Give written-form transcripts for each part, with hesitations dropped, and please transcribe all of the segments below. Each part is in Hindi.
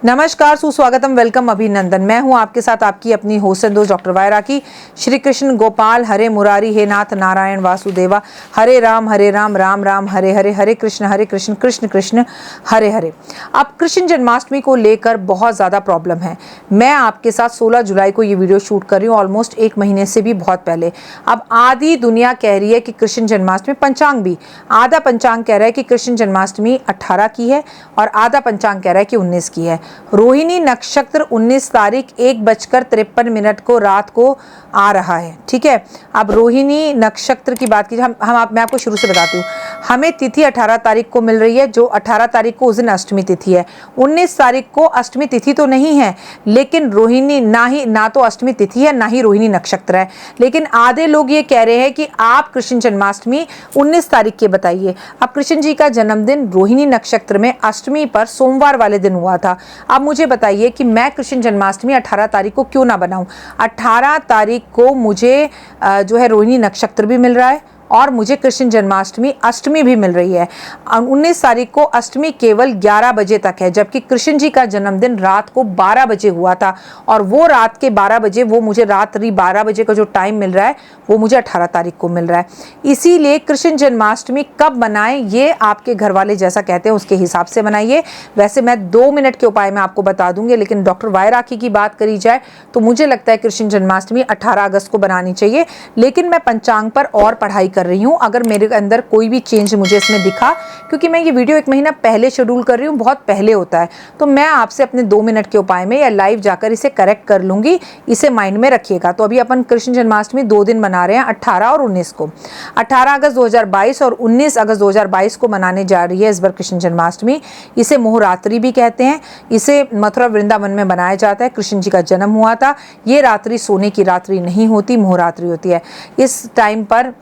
नमस्कार, सुस्वागतम, वेलकम, अभिनंदन। मैं हूं आपके साथ आपकी अपनी होस्ट एंड दोस्त डॉक्टर वायरा की। श्री कृष्ण गोपाल हरे मुरारी हे नाथ नारायण वासुदेवा, हरे राम राम राम हरे हरे, हरे कृष्ण कृष्ण कृष्ण हरे हरे। अब कृष्ण जन्माष्टमी को लेकर बहुत ज़्यादा प्रॉब्लम है। मैं आपके साथ 16 जुलाई को ये वीडियो शूट कर रही हूँ, ऑलमोस्ट एक महीने से भी बहुत पहले। अब आधी दुनिया कह रही है कि कृष्ण जन्माष्टमी, पंचांग भी आधा पंचांग कह रहा है कि कृष्ण जन्माष्टमी 18 की है और आधा पंचांग कह रहा है कि 19 की है। रोहिणी नक्षत्र 19 तारीख 1:53 को रात को आ रहा है। ठीक है, अब रोहिणी नक्षत्र की बात कीजिए, मैं आपको शुरू से बताती हूँ। हमें तिथि 18 तारीख को मिल रही है, जो 18 तारीख को उस दिन अष्टमी तिथि है। 19 तारीख को अष्टमी तिथि तो नहीं है, लेकिन रोहिणी ना तो अष्टमी तिथि है, ना ही रोहिणी नक्षत्र है। लेकिन आधे लोग ये कह रहे हैं कि आप कृष्ण जन्माष्टमी 19 तारीख के बताइए। अब कृष्ण जी का जन्मदिन रोहिणी नक्षत्र में अष्टमी पर सोमवार वाले दिन हुआ था। अब मुझे बताइए कि मैं कृष्ण जन्माष्टमी 18 तारीख को क्यों ना बनाऊं। 18 तारीख को मुझे जो है रोहिणी नक्षत्र भी मिल रहा है और मुझे कृष्ण जन्माष्टमी अष्टमी भी मिल रही है। 19 तारीख को अष्टमी केवल 11 बजे तक है, जबकि कृष्ण जी का जन्मदिन रात को 12 बजे हुआ था और वो रात के 12 बजे, वो मुझे रात्रि 12 बजे का जो टाइम मिल रहा है वो मुझे 18 तारीख को मिल रहा है। इसीलिए कृष्ण जन्माष्टमी कब बनाएं, ये आपके घर वाले जैसा कहते हैं उसके हिसाब से बनाइए। वैसे मैं 2 मिनट के उपाय में आपको बता दूंगी, लेकिन डॉक्टर वायरा की बात करी जाए तो मुझे लगता है कृष्ण जन्माष्टमी 18 अगस्त को बनानी चाहिए। लेकिन मैं पंचांग पर और पढ़ाई कर रही हूँ, अगर मेरे अंदर कोई भी चेंज मुझे इसमें दिखा, क्योंकि मैं ये वीडियो 1 महीना पहले शेड्यूल कर रही हूँ, बहुत पहले होता है, तो मैं आपसे अपने 2 मिनट के उपाय में या लाइव जाकर इसे करेक्ट कर लूंगी। इसे माइंड में रखिएगा। तो अभी अपन कृष्ण जन्माष्टमी 2 दिन मना रहे हैं, 18 और 19 को। 18 अगस्त 2022 और 19 अगस्त 2022 को मनाने जा रही है इस बार कृष्ण जन्माष्टमी। इसे मोहरात्रि भी कहते हैं। इसे मथुरा वृंदावन में बनाया जाता है। कृष्ण जी का जन्म हुआ था। ये रात्रि सोने की रात्रि नहीं होती, मोहरात्रि होती है। इस टाइम पर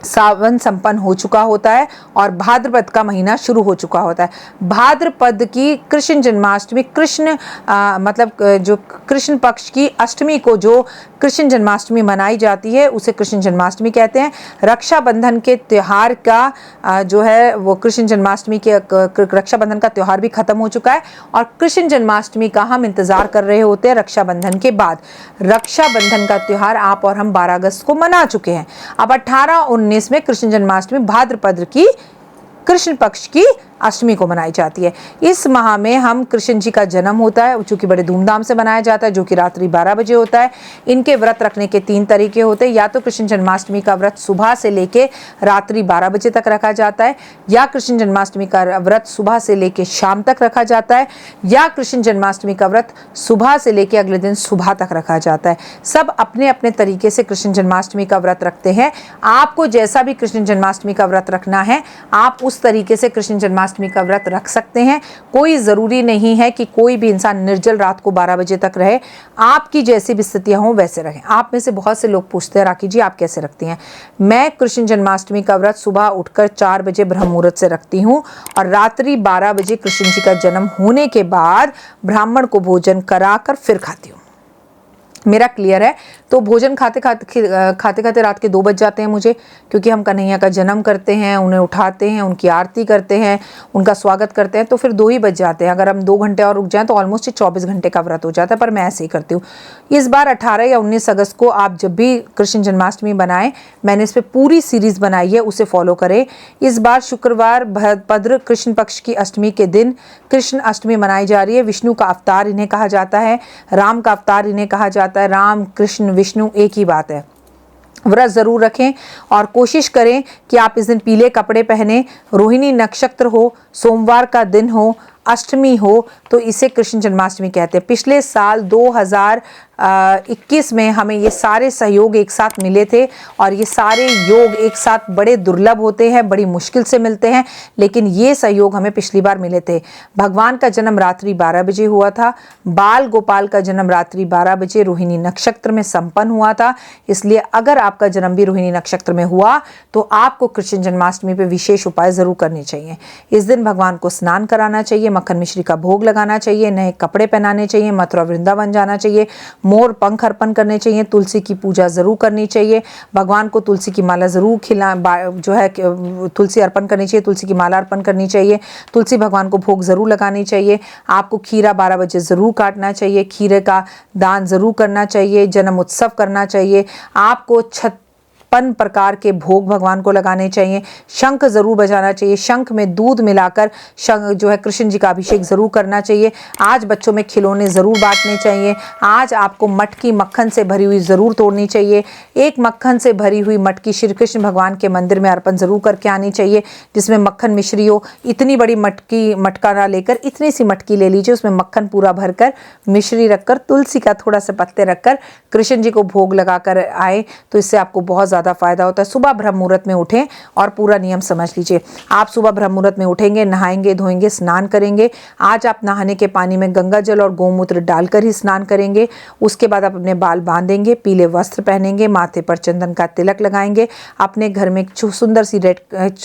सावन संपन्न हो चुका होता है और भाद्रपद का महीना शुरू हो चुका होता है। भाद्रपद की कृष्ण जन्माष्टमी, जो कृष्ण पक्ष की अष्टमी को जो कृष्ण जन्माष्टमी मनाई जाती है उसे कृष्ण जन्माष्टमी कहते हैं। रक्षाबंधन के त्यौहार का जो है वो कृष्ण जन्माष्टमी के रक्षाबंधन का त्यौहार भी खत्म हो चुका है और कृष्ण जन्माष्टमी का हम इंतजार कर रहे होते हैं रक्षाबंधन के बाद। रक्षाबंधन का त्यौहार आप और हम 12 अगस्त को मना चुके हैं। अब 18-19 में कृष्ण जन्माष्टमी भाद्रपद की कृष्ण पक्ष की अष्टमी को मनाई जाती है। इस माह में हम कृष्ण जी का जन्म होता है, जो कि बड़े धूमधाम से मनाया जाता है, जो कि रात्रि 12 बजे होता है। इनके व्रत रखने के 3 तरीके होते हैं। या तो कृष्ण जन्माष्टमी का व्रत सुबह से लेके रात्रि 12 बजे तक रखा जाता है, या कृष्ण जन्माष्टमी का व्रत सुबह से लेके शाम तक रखा जाता है, या कृष्ण जन्माष्टमी का व्रत सुबह से लेके अगले दिन सुबह तक रखा जाता है। सब अपने अपने तरीके से कृष्ण जन्माष्टमी का व्रत रखते हैं। आपको जैसा भी कृष्ण जन्माष्टमी का व्रत रखना है, आप उस तरीके से कृष्ण जन्माष्टमी का व्रत रख सकते हैं। कोई ज़रूरी नहीं है कि कोई भी इंसान निर्जल रात को 12 बजे तक रहे। आपकी जैसी भी स्थितियां हों वैसे रहें। आप में से बहुत से लोग पूछते हैं, राखी जी आप कैसे रखती हैं? मैं कृष्ण जन्माष्टमी का व्रत सुबह उठकर 4 बजे ब्रह्म मुहूर्त से रखती हूँ और रात्रि 12 बजे कृष्ण जी का जन्म होने के बाद ब्राह्मण को भोजन कराकर फिर खाती हूँ। मेरा क्लियर है? तो भोजन खाते खाते रात के 2 बज जाते हैं मुझे, क्योंकि हम कन्हैया का जन्म करते हैं, उन्हें उठाते हैं, उनकी आरती करते हैं, उनका स्वागत करते हैं, तो फिर 2 ही बज जाते हैं। अगर हम 2 घंटे और रुक जाएं तो ऑलमोस्ट 24 घंटे का व्रत हो जाता है, पर मैं ऐसे ही करती हूँ। इस बार 18 या 19 अगस्त को आप जब भी कृष्ण जन्माष्टमी बनाएं, मैंने इस पर पूरी सीरीज बनाई है, उसे फॉलो करें। इस बार शुक्रवार भद्र कृष्ण पक्ष की अष्टमी के दिन कृष्ण अष्टमी मनाई जा रही है। विष्णु का अवतार इन्हें कहा जाता है, राम का अवतार इन्हें कहा जाता है। राम कृष्ण विष्णु एक ही बात है। व्रत जरूर रखें और कोशिश करें कि आप इस दिन पीले कपड़े पहने। रोहिणी नक्षत्र हो, सोमवार का दिन हो, अष्टमी हो, तो इसे कृष्ण जन्माष्टमी कहते हैं। पिछले साल 2021 में हमें ये सारे सहयोग एक साथ मिले थे और ये सारे योग एक साथ बड़े दुर्लभ होते हैं, बड़ी मुश्किल से मिलते हैं, लेकिन ये सहयोग हमें पिछली बार मिले थे। भगवान का जन्म रात्रि 12 बजे हुआ था। बाल गोपाल का जन्म रात्रि 12 बजे रोहिणी नक्षत्र में संपन्न हुआ था। इसलिए अगर आपका जन्म भी रोहिणी नक्षत्र में हुआ तो आपको कृष्ण जन्माष्टमी पर विशेष उपाय जरूर करने चाहिए। इस दिन भगवान को स्नान कराना चाहिए, मक्खन मिश्री का भोग लगाना चाहिए, नए कपड़े पहनाने चाहिए, मथुरा वृंदावन जाना चाहिए, मोर पंख अर्पण करने चाहिए, तुलसी की पूजा ज़रूर करनी चाहिए, भगवान को तुलसी की माला ज़रूर जो है तुलसी अर्पण करनी चाहिए, तुलसी की माला अर्पण करनी चाहिए, तुलसी भगवान को भोग ज़रूर लगानी चाहिए। आपको खीरा 12 बजे ज़रूर काटना चाहिए, खीरे का दान ज़रूर करना चाहिए, जन्म उत्सव करना चाहिए। आपको 56 प्रकार के भोग भगवान को लगाने चाहिए, शंख ज़रूर बजाना चाहिए, शंख में दूध मिलाकर जो है कृष्ण जी का अभिषेक ज़रूर करना चाहिए। आज बच्चों में खिलौने ज़रूर बांटने चाहिए। आज आपको मटकी मक्खन से भरी हुई ज़रूर तोड़नी चाहिए। एक मक्खन से भरी हुई मटकी श्री कृष्ण भगवान के मंदिर में अर्पण ज़रूर करके आनी चाहिए, जिसमें मक्खन मिश्री हो। इतनी बड़ी मटका ना लेकर इतनी सी मटकी ले लीजिए, उसमें मक्खन पूरा भरकर, मिश्री रखकर, तुलसी का थोड़ा सा पत्ते रखकर कृष्ण जी को भोग लगाकर आए, तो इससे आपको बहुत ज़्यादा फायदा होता है। सुबह ब्रह्म मुहूर्त में उठें और पूरा नियम समझ लीजिए। आप सुबह ब्रह्म मुहूर्त में उठेंगे, नहाएंगे, धोएंगे, स्नान करेंगे। आज आप नहाने के पानी में गंगा जल और गोमूत्र डालकर ही स्नान करेंगे। उसके बाद आप अपने बाल बांधेंगे, पीले वस्त्र पहनेंगे, माथे पर चंदन का तिलक लगाएंगे। अपने घर में एक सुंदर सी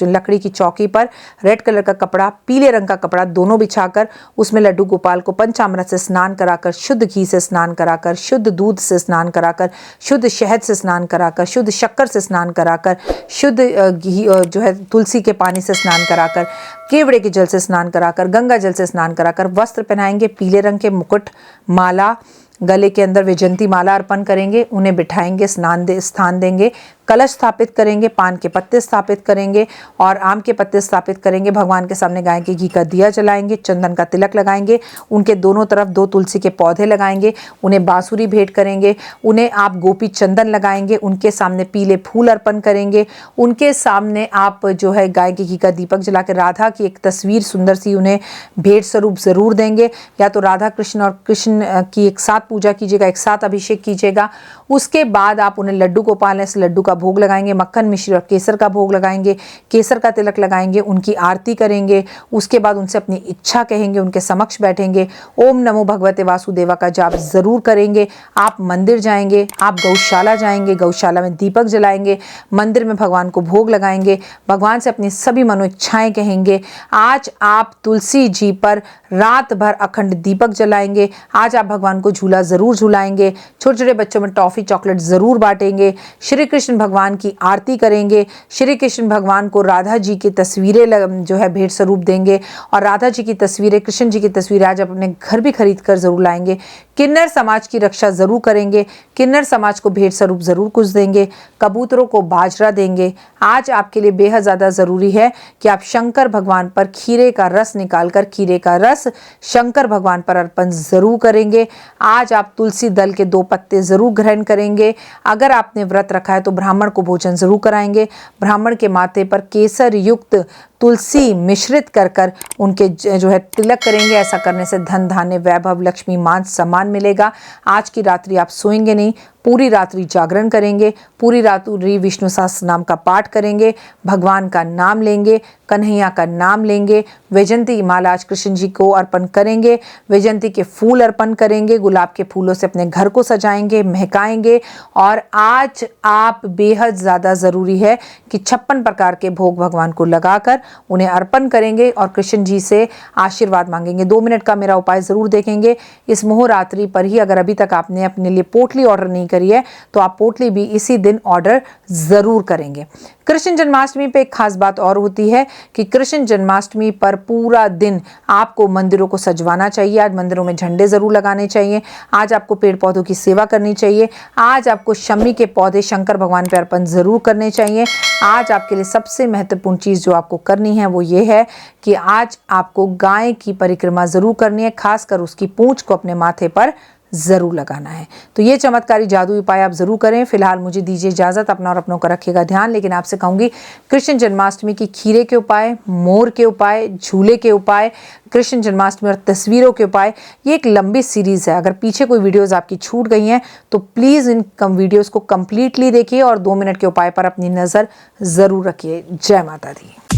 लकड़ी की चौकी पर रेड कलर का कपड़ा, पीले रंग का कपड़ा दोनों बिछाकर उसमें लड्डू गोपाल को पंचामृत से स्नान कराकर, शुद्ध घी से स्नान कराकर, शुद्ध दूध से स्नान कराकर, शुद्ध शहद से स्नान कराकर, शुद्ध शक्कर से स्नान कराकर, शुद्ध घी जो है तुलसी के पानी से स्नान कराकर, केवड़े के जल से स्नान कराकर, गंगा जल से स्नान कराकर वस्त्र पहनाएंगे, पीले रंग के मुकुट, माला, गले के अंदर वैजयंती माला अर्पण करेंगे, उन्हें बिठाएंगे, स्थान देंगे, कलश स्थापित करेंगे, पान के पत्ते स्थापित करेंगे और आम के पत्ते स्थापित करेंगे। भगवान के सामने गाय के घी का दिया जलाएंगे, चंदन का तिलक लगाएंगे, उनके दोनों तरफ 2 तुलसी के पौधे लगाएंगे, उन्हें बांसुरी भेंट करेंगे, उन्हें आप गोपी चंदन लगाएंगे, उनके सामने पीले फूल अर्पण करेंगे, उनके सामने आप जो है गाय के घी का दीपक जला के राधा की एक तस्वीर सुंदर सी उन्हें भेंट स्वरूप ज़रूर देंगे। या तो राधा कृष्ण और कृष्ण की एक साथ पूजा कीजिएगा, एक साथ अभिषेक कीजिएगा। उसके बाद आप उन्हें लड्डू गोपाल से लड्डू का भोग लगाएंगे, मक्खन मिश्री और केसर का भोग लगाएंगे, केसर का तिलक लगाएंगे, उनकी आरती करेंगे। उसके बाद उनसे अपनी इच्छा कहेंगे, उनके समक्ष बैठेंगे, ओम नमो भगवते वासुदेवा का जाप ज़रूर करेंगे। आप मंदिर जाएंगे, आप गौशाला जाएंगे, गौशाला में दीपक जलाएंगे, मंदिर में भगवान को भोग लगाएंगे, भगवान से अपनी सभी मनोइच्छाएं कहेंगे। आज आप तुलसी जी पर रात भर अखंड दीपक जलाएंगे। आज आप भगवान को झूला ज़रूर झुलाएंगे, छोटे छोटे बच्चों में टॉफ़ी चॉकलेट ज़रूर बांटेंगे, श्री कृष्ण भगवान की आरती करेंगे, श्री कृष्ण भगवान को राधा जी की तस्वीरें जो है भेंट स्वरूप देंगे और राधा जी की तस्वीरें, कृष्ण जी की तस्वीरें आज अपने घर भी खरीद कर ज़रूर लाएंगे। किन्नर समाज की रक्षा ज़रूर करेंगे, किन्नर समाज को भेंट स्वरूप ज़रूर कुछ देंगे, कबूतरों को बाजरा देंगे। आज आपके लिए बेहद ज़्यादा ज़रूरी है कि आप शंकर भगवान पर खीरे का रस निकालकर, खीरे का रस शंकर भगवान पर अर्पण ज़रूर करेंगे। आज आप तुलसी दल के 2 पत्ते ज़रूर ग्रहण करेंगे। अगर आपने व्रत रखा है तो ब्राह्मण को भोजन ज़रूर कराएंगे। ब्राह्मण के माथे पर केसर युक्त तुलसी मिश्रित कर उनके जो है तिलक करेंगे। ऐसा करने से धन, धान्य, वैभव, लक्ष्मी, मान सम्मान मिलेगा। आज की रात्रि आप सोएंगे नहीं, पूरी रात्रि जागरण करेंगे, पूरी रात्रि विष्णु सहस्त्र नाम का पाठ करेंगे, भगवान का नाम लेंगे, कन्हैया का नाम लेंगे, वैजयंती की माला आज कृष्ण जी को अर्पण करेंगे, वैजयंती के फूल अर्पण करेंगे, गुलाब के फूलों से अपने घर को सजाएंगे, महकाएंगे। और आज आप बेहद ज़्यादा ज़रूरी है कि 56 प्रकार के भोग भगवान को लगाकर उन्हें अर्पण करेंगे और कृष्ण जी से आशीर्वाद मांगेंगे। 2 मिनट का मेरा उपाय ज़रूर देखेंगे। इस मोहरात्रि पर ही अगर अभी तक आपने अपने लिए पोटली ऑर्डर नहीं करी है तो आप पोटली भी इसी दिन ऑर्डर ज़रूर करेंगे। कृष्ण जन्माष्टमी पे एक खास बात और होती है कि कृष्ण जन्माष्टमी पर पूरा दिन आपको मंदिरों को सजवाना चाहिए। आज मंदिरों में झंडे ज़रूर लगाने चाहिए। आज आपको पेड़ पौधों की सेवा करनी चाहिए। आज आपको शमी के पौधे शंकर भगवान पे अर्पण ज़रूर करने चाहिए। आज आपके लिए सबसे महत्वपूर्ण चीज़ जो आपको करनी है वो ये है कि आज आपको गाय की परिक्रमा ज़रूर करनी है, खासकर उसकी पूंछ को अपने माथे पर ज़रूर लगाना है। तो ये चमत्कारी जादुई उपाय आप ज़रूर करें। फिलहाल मुझे दीजिए इजाज़त, अपना और अपनों का रखिएगा ध्यान। लेकिन आपसे कहूँगी कृष्ण जन्माष्टमी की खीरे के उपाय, मोर के उपाय, झूले के उपाय, कृष्ण जन्माष्टमी और तस्वीरों के उपाय, ये एक लंबी सीरीज़ है। अगर पीछे कोई वीडियोज़ आपकी छूट गई हैं तो प्लीज़ इन वीडियोज़ को कम्प्लीटली देखिए और 2 मिनट के उपाय पर अपनी नज़र ज़रूर रखिए। जय माता दी।